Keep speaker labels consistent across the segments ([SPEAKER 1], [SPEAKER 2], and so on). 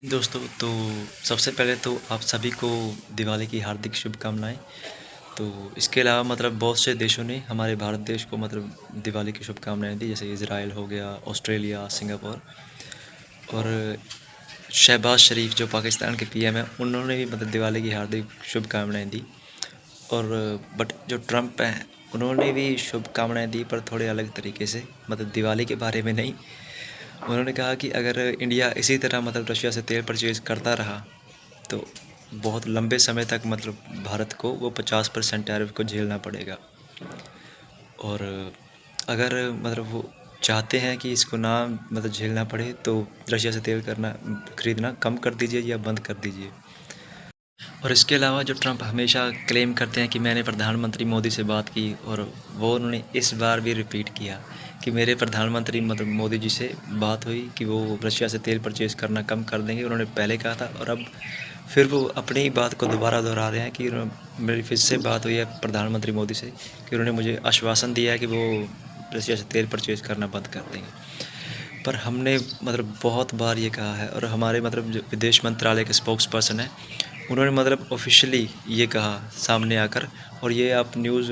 [SPEAKER 1] दोस्तों, तो सबसे पहले तो आप सभी को दिवाली की हार्दिक शुभकामनाएँ। तो इसके अलावा बहुत से देशों ने हमारे भारत देश को दिवाली की शुभकामनाएँ दी, जैसे इज़राइल हो गया, ऑस्ट्रेलिया, सिंगापुर। और शहबाज़ शरीफ़ जो पाकिस्तान के पीएम हैं, उन्होंने भी दिवाली की हार्दिक शुभकामनाएँ दी। और बट जो ट्रम्प हैं, उन्होंने भी शुभकामनाएँ दी, पर थोड़े अलग तरीके से, दिवाली के बारे में नहीं। उन्होंने कहा कि अगर इंडिया इसी तरह रशिया से तेल परचेज़ करता रहा, तो बहुत लंबे समय तक भारत को वो 50% टैरिफ को झेलना पड़ेगा। और अगर वो चाहते हैं कि इसको ना झेलना पड़े, तो रशिया से तेल खरीदना कम कर दीजिए या बंद कर दीजिए। और इसके अलावा जो ट्रम्प हमेशा क्लेम करते हैं कि मैंने प्रधानमंत्री मोदी से बात की, और वो उन्होंने इस बार भी रिपीट किया कि मेरे प्रधानमंत्री मोदी जी से बात हुई कि वो रशिया से तेल परचेज़ करना कम कर देंगे। उन्होंने पहले कहा था, और अब फिर वो अपनी ही बात को दोबारा दोहरा रहे हैं कि मेरी फिर से बात हुई है प्रधानमंत्री मोदी से, कि उन्होंने मुझे आश्वासन दिया है कि वो रशिया से तेल परचेज़ करना बंद कर देंगे। पर हमने बहुत बार ये कहा है, और हमारे जो विदेश मंत्रालय के स्पोक्स पर्सन हैं, उन्होंने ऑफ़िशियली ये कहा सामने आकर। और ये आप न्यूज़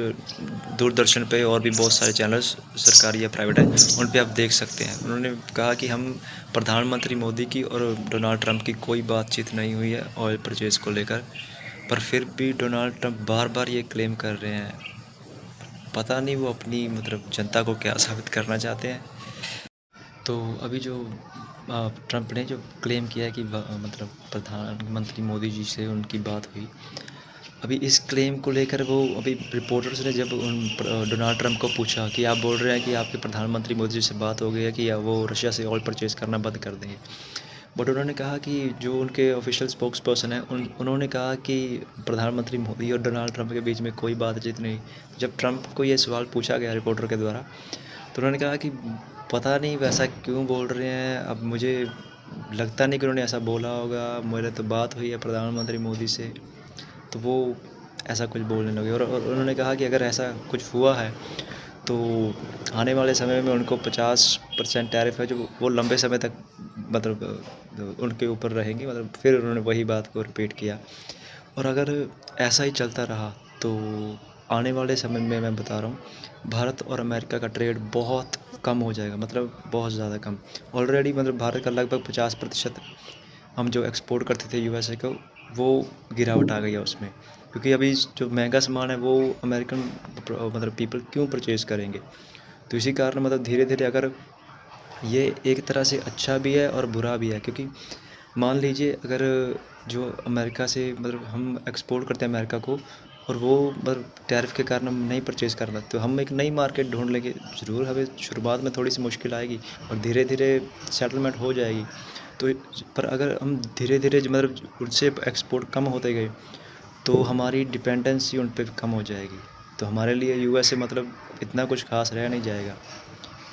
[SPEAKER 1] दूरदर्शन पे और भी बहुत सारे चैनल्स सरकारी या प्राइवेट हैं, उन पे आप देख सकते हैं। उन्होंने कहा कि हम प्रधानमंत्री मोदी की और डोनाल्ड ट्रंप की कोई बातचीत नहीं हुई है ऑयल परचेज़ को लेकर। पर फिर भी डोनाल्ड ट्रंप बार-बार ये क्लेम कर रहे हैं। पता नहीं वो अपनी जनता को क्या साबित करना चाहते हैं। तो अभी जो ट्रंप ने जो क्लेम किया है कि प्रधानमंत्री मोदी जी से उनकी बात हुई। अभी इस क्लेम को लेकर वो अभी रिपोर्टर्स ने जब डोनाल्ड ट्रंप को पूछा कि आप बोल रहे हैं कि आपके प्रधानमंत्री मोदी जी से बात हो गई है कि या वो रशिया से ऑयल परचेज़ करना बंद कर देंगे। बट उन्होंने कहा कि जो उनके ऑफिशियल स्पोक्स पर्सन हैं, उन्होंने कहा कि प्रधानमंत्री मोदी और डोनाल्ड ट्रंप के बीच में कोई बातचीत नहीं। जब ट्रंप को ये सवाल पूछा गया रिपोर्टर के द्वारा, तो उन्होंने कहा कि पता नहीं वैसा क्यों बोल रहे हैं। अब मुझे लगता नहीं कि उन्होंने ऐसा बोला होगा। मेरे तो बात हुई है प्रधानमंत्री मोदी से, तो वो ऐसा कुछ बोलने लगे। और उन्होंने कहा कि अगर ऐसा कुछ हुआ है, तो आने वाले समय में उनको 50% टैरिफ है, जो वो लंबे समय तक उनके ऊपर रहेंगी। फिर उन्होंने वही बात को रिपीट किया। और अगर ऐसा ही चलता रहा, तो आने वाले समय में मैं बता रहा हूँ, भारत और अमेरिका का ट्रेड बहुत कम हो जाएगा, बहुत ज़्यादा कम। ऑलरेडी भारत का लगभग 50% हम जो एक्सपोर्ट करते थे यूएसए को, वो गिरावट आ गई है उसमें। क्योंकि अभी जो महंगा सामान है, वो अमेरिकन पीपल क्यों परचेज़ करेंगे। तो इसी कारण धीरे धीरे, अगर ये एक तरह से अच्छा भी है और बुरा भी है। क्योंकि मान लीजिए, अगर जो अमेरिका से हम एक्सपोर्ट करते हैं अमेरिका को, और वो टैरिफ के कारण हम नहीं परचेज़ कर पाते, तो हम एक नई मार्केट ढूंढ लेंगे। ज़रूर हमें शुरुआत में थोड़ी सी मुश्किल आएगी, और धीरे धीरे सेटलमेंट हो जाएगी। तो पर अगर हम धीरे धीरे उनसे एक्सपोर्ट कम होते गए, तो हमारी डिपेंडेंसी उन पे कम हो जाएगी। तो हमारे लिए यूएसए इतना कुछ खास रह नहीं जाएगा।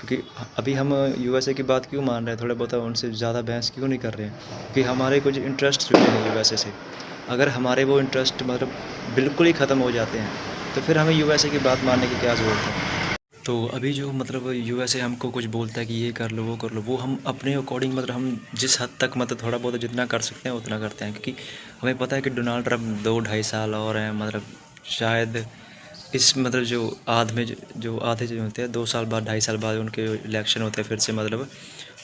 [SPEAKER 1] क्योंकि अभी हम यूएसए की बात क्यों मान रहे हैं, थोड़ा बहुत उनसे ज़्यादा बहस क्यों नहीं कर रहे हैं, क्योंकि हमारे कुछ इंटरेस्ट जुड़े हैं यूएसए से। अगर हमारे वो इंटरेस्ट बिल्कुल ही ख़त्म हो जाते हैं, तो फिर हमें यूएसए की बात मानने की क्या ज़रूरत है। तो अभी जो यूएसए हमको कुछ बोलता है कि ये कर लो, वो कर लो, वो हम अपने अकॉर्डिंग हम जिस हद तक थोड़ा बहुत जितना कर सकते हैं उतना करते हैं। क्योंकि हमें पता है कि डोनाल्ड ट्रंप 2-2.5 साल और हैं, शायद इस जो जो आधे जो होते हैं, 2 साल बाद, 2.5 साल बाद उनके इलेक्शन होते हैं फिर से।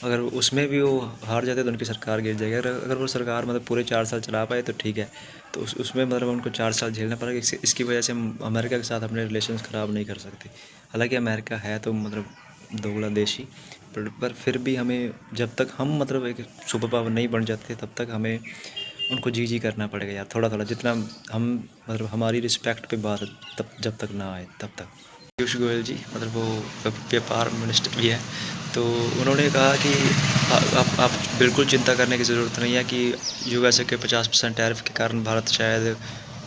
[SPEAKER 1] अगर उसमें भी वो हार जाते हैं, तो उनकी सरकार गिर जाएगी। अगर वो सरकार पूरे 4 साल चला पाए, तो ठीक है। तो उसमें उनको 4 साल झेलना पड़ेगा। इसकी वजह से हम अमेरिका के साथ अपने रिलेशंस ख़राब नहीं कर सकते। हालांकि अमेरिका है तो दोगला देशी, पर फिर भी हमें, जब तक हम एक सुपर पावर नहीं बन जाते, तब तक हमें उनको जी करना पड़ेगा यार, थोड़ा थोड़ा। जितना हम हमारी रिस्पेक्ट पे बात तब जब तक ना आए, तब तक। पीयूष गोयल जी वो व्यापार मिनिस्टर भी है। तो उन्होंने कहा कि आप बिल्कुल चिंता करने की ज़रूरत नहीं है कि यूएसए के 50% टैरिफ के कारण भारत शायद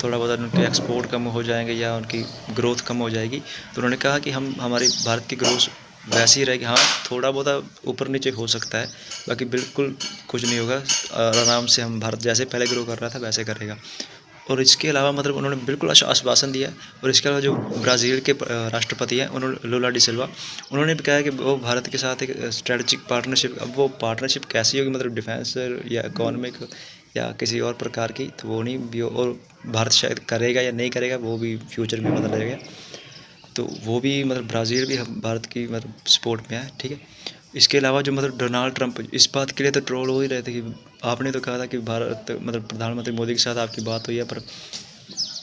[SPEAKER 1] थोड़ा बहुत उनके एक्सपोर्ट कम हो जाएंगे, या उनकी ग्रोथ कम हो जाएगी। तो उन्होंने कहा कि हमारी भारत की ग्रोथ वैसी ही रहेगी। हाँ, थोड़ा बहुत ऊपर नीचे हो सकता है, बाकी बिल्कुल कुछ नहीं होगा। आराम से हम, भारत जैसे पहले ग्रो कर रहा था वैसे करेगा। और इसके अलावा मतलब उन्होंने बिल्कुल आश्वासन दिया है। और इसके अलावा जो ब्राज़ील के राष्ट्रपति हैं उन्होंने लूला डी सिल्वा, उन्होंने भी कहा है कि वो भारत के साथ एक स्ट्रेटजिक पार्टनरशिप, अब वो पार्टनरशिप कैसी होगी मतलब डिफेंस या इकोनॉमिक या किसी और प्रकार की, तो वो नहीं भी और भारत शायद करेगा या नहीं करेगा वो भी फ्यूचर में पता लगेगा। तो वो भी मतलब ब्राज़ील भी हम भारत की मतलब सपोर्ट में है, ठीक है। इसके अलावा जो मतलब डोनाल्ड ट्रंप इस बात के लिए तो ट्रोल हो ही रहे थे कि आपने तो कहा था कि भारत मतलब प्रधानमंत्री मोदी के साथ आपकी बात हुई है, पर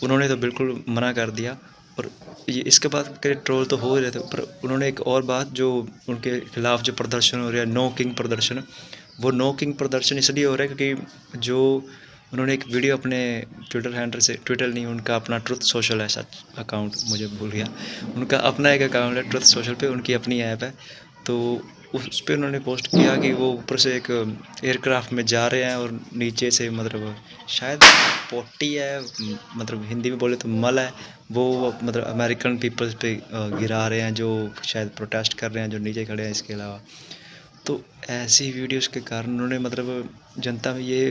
[SPEAKER 1] उन्होंने तो बिल्कुल मना कर दिया। और ये इसके बाद के ट्रोल तो हो ही रहे थे, पर उन्होंने एक और बात जो उनके खिलाफ जो प्रदर्शन हो रहा है, नो किंग प्रदर्शन, वो नो किंग प्रदर्शन इसलिए हो रहा है क्योंकि जो उन्होंने एक वीडियो अपने ट्विटर हैंडल से, ट्विटर नहीं उनका अपना ट्रुथ सोशल है सच अकाउंट, मुझे भूल गया, उनका अपना एक अकाउंट है ट्रुथ सोशल पे, उनकी अपनी ऐप है। तो उस पर उन्होंने पोस्ट किया कि वो ऊपर से एक एयरक्राफ्ट में जा रहे हैं और नीचे से मतलब शायद पोटी है, मतलब हिंदी में बोले तो मल है, वो मतलब अमेरिकन पीपल्स पे गिरा रहे हैं जो शायद प्रोटेस्ट कर रहे हैं जो नीचे खड़े हैं। इसके अलावा तो ऐसी वीडियोस के कारण उन्होंने मतलब जनता में ये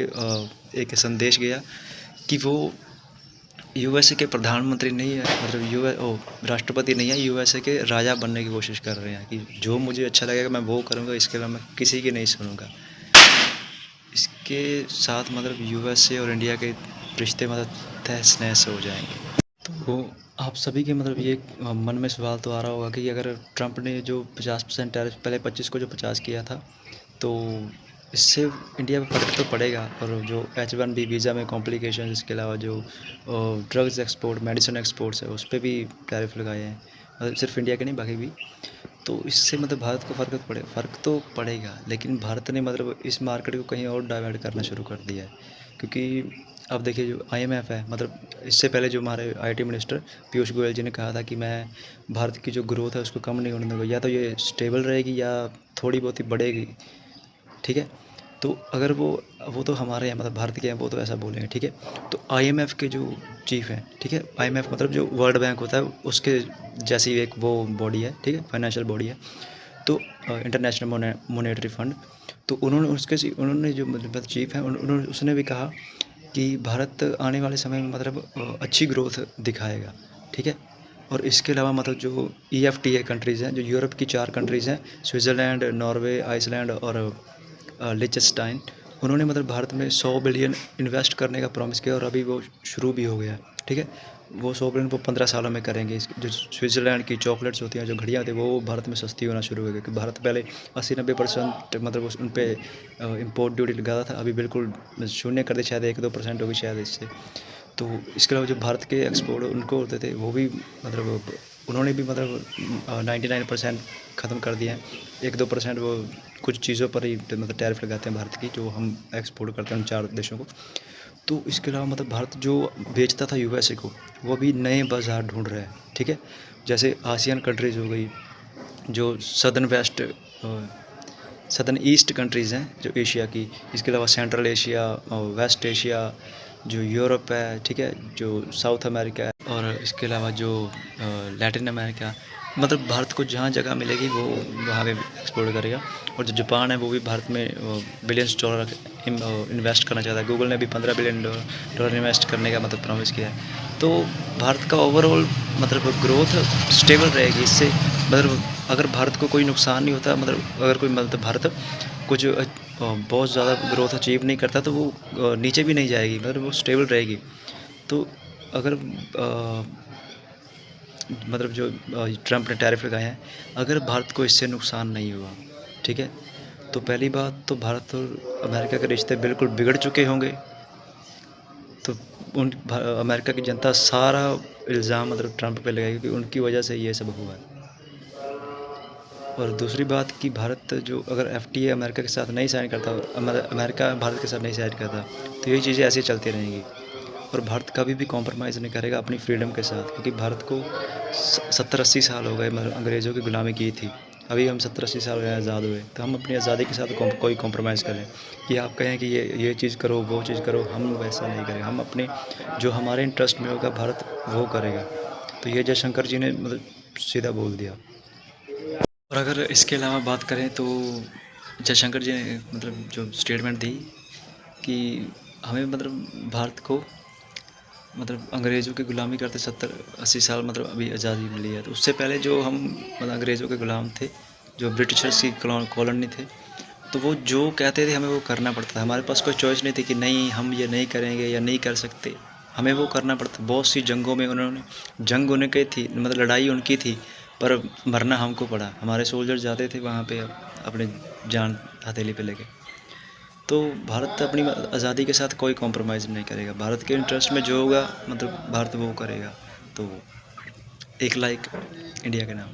[SPEAKER 1] एक संदेश गया कि वो यूएसए के प्रधानमंत्री नहीं है, मतलब राष्ट्रपति नहीं है, यूएसए के राजा बनने की कोशिश कर रहे हैं कि जो मुझे अच्छा लगेगा मैं वो करूँगा, इसके अलावा मैं किसी की नहीं सुनूँगा। इसके साथ मतलब यूएसए और इंडिया के रिश्ते मतलब तहस नहस हो जाएंगे। तो आप सभी के मतलब ये मन में सवाल तो आ रहा होगा कि अगर ट्रंप ने जो 50% टैरिफ पहले 25 को जो 50 किया था, तो इससे इंडिया में फ़र्क तो पड़ेगा। और जो H1B वीज़ा में कॉम्प्लिकेशन, इसके अलावा जो ड्रग्स एक्सपोर्ट, मेडिसिन एक्सपोर्ट्स है, उस पर भी टैरिफ लगाए हैं, मतलब सिर्फ इंडिया के नहीं बाकी भी। तो इससे मतलब भारत को फ़र्क तो पड़ेगा, लेकिन भारत ने मतलब इस मार्केट को कहीं और डाइवर्ट करना शुरू कर दिया है। क्योंकि अब देखिए जो IMF है, मतलब इससे पहले जो हमारे IT मिनिस्टर पीयूष गोयल जी ने कहा था कि मैं भारत की जो ग्रोथ है उसको कम नहीं होने दूँगा, या तो ये स्टेबल रहेगी या थोड़ी बहुत ही बढ़ेगी, ठीक है। तो अगर वो तो हमारे हैं मतलब भारत के हैं, वो तो ऐसा बोलेंगे, ठीक है। तो IMF के जो चीफ़ हैं, ठीक है, IMF मतलब जो वर्ल्ड बैंक होता है उसके जैसी एक वो बॉडी है, ठीक है, फाइनेंशियल बॉडी है। तो इंटरनेशनल मॉनेटरी फंड, तो उन्होंने जो मतलब चीफ़ हैं उन्होंने उसने भी कहा कि भारत आने वाले समय में मतलब अच्छी ग्रोथ दिखाएगा, ठीक है। और इसके अलावा मतलब जो EFTA कंट्रीज़ हैं, जो यूरोप की 4 कंट्रीज़ हैं, स्विट्ज़रलैंड, नॉर्वे, आइसलैंड और लिechtenstein, उन्होंने मतलब भारत में 100 बिलियन इन्वेस्ट करने का प्रॉमिस किया और अभी वो शुरू भी हो गया है, ठीक है। वो 100 बिलियन वो 15 सालों में करेंगे। जो स्विट्ज़रलैंड की चॉकलेट्स होती हैं, जो घड़ियाँ होती हैं, वो भारत में सस्ती होना शुरू हो गई, क्योंकि भारत पहले 80-90% मतलब उन पे इम्पोर्ट ड्यूटी लगाता था, अभी बिल्कुल शून्य कर दी, शायद 1-2% होगी शायद इससे। तो इसके अलावा जो भारत के एक्सपोर्ट उनको होते थे वो भी मतलब उन्होंने भी मतलब 99% ख़त्म कर दिए हैं। 1-2% वो कुछ चीज़ों पर ही मतलब टैरिफ लगाते हैं भारत की, जो हम एक्सपोर्ट करते हैं उन 4 देशों को। तो इसके अलावा मतलब भारत जो बेचता था यूएसए को, वो अभी नए बाज़ार ढूंढ रहा है, ठीक है। जैसे आसियान कंट्रीज़ हो गई, जो सदर्न ईस्ट कंट्रीज़ हैं जो एशिया की, इसके अलावा सेंट्रल एशिया और वेस्ट एशिया, जो यूरोप है, ठीक है, जो साउथ अमेरिका है, और इसके अलावा जो लैटिन अमेरिका, मतलब भारत को जहाँ जगह मिलेगी वो वहाँ पे एक्सप्लोर करेगा। और जो जापान है वो भी भारत में बिलियंस डॉलर इन्वेस्ट करना चाहता है। गूगल ने भी $15 बिलियन इन्वेस्ट करने का मतलब प्रॉमिस किया है। तो भारत का ओवरऑल मतलब ग्रोथ स्टेबल रहेगी इससे, मतलब अगर भारत को कोई नुकसान नहीं होता, मतलब अगर कोई मतलब भारत कुछ बहुत ज़्यादा ग्रोथ अचीव नहीं करता, तो वो नीचे भी नहीं जाएगी, मतलब वो स्टेबल रहेगी। तो अगर मतलब जो ट्रंप ने टैरिफ लगाए हैं, अगर भारत को इससे नुकसान नहीं हुआ, ठीक है, तो पहली बात तो भारत और अमेरिका के रिश्ते बिल्कुल बिगड़ चुके होंगे। तो अमेरिका की जनता सारा इल्ज़ाम मतलब ट्रंप पे लगाएगी कि उनकी वजह से ये सब हुआ है। और दूसरी बात कि भारत जो अगर FTA अमेरिका के साथ नहीं साइन करता, अमेरिका भारत के साथ नहीं साइन करता, तो ये चीज़ें ऐसी चलती रहेंगी। और भारत कभी भी कॉम्प्रोमाइज़ नहीं करेगा अपनी फ्रीडम के साथ, क्योंकि भारत को 70-80 साल हो गए मतलब अंग्रेज़ों की गुलामी की थी। अभी हम 70-80 साल हुए आज़ाद हुए, तो हम अपनी आज़ादी के साथ कोई कॉम्प्रोमाइज़ करें कि आप कहें कि ये चीज़ करो, वो चीज़ करो, हम वैसा नहीं करें। हम अपने जो हमारे इंटरेस्ट में होगा भारत वो करेगा। तो ये जयशंकर जी ने मतलब सीधा बोल दिया। और अगर इसके अलावा बात करें तो जयशंकर जी ने मतलब जो स्टेटमेंट दी कि हमें मतलब भारत को मतलब अंग्रेज़ों की गुलामी करते 70-80 साल मतलब अभी आज़ादी मिली है। तो उससे पहले जो हम मतलब अंग्रेज़ों के गुलाम थे, जो ब्रिटिशर्स की कॉलोनी थे, तो वो जो कहते थे हमें वो करना पड़ता था। हमारे पास कोई चॉइस नहीं थी कि नहीं हम ये नहीं करेंगे या नहीं कर सकते। हमें वो करना पड़ता। बहुत सी जंगों में उन्होंने जंग उनकी थी, मतलब लड़ाई उनकी थी, पर मरना हमको पड़ा। हमारे सोल्जर जाते थे वहाँ पे अपनी जान हथेली पे लेके। तो भारत अपनी आज़ादी के साथ कोई कॉम्प्रोमाइज़ नहीं करेगा। भारत के इंटरेस्ट में जो होगा मतलब भारत वो करेगा। तो एक लाइक इंडिया के नाम।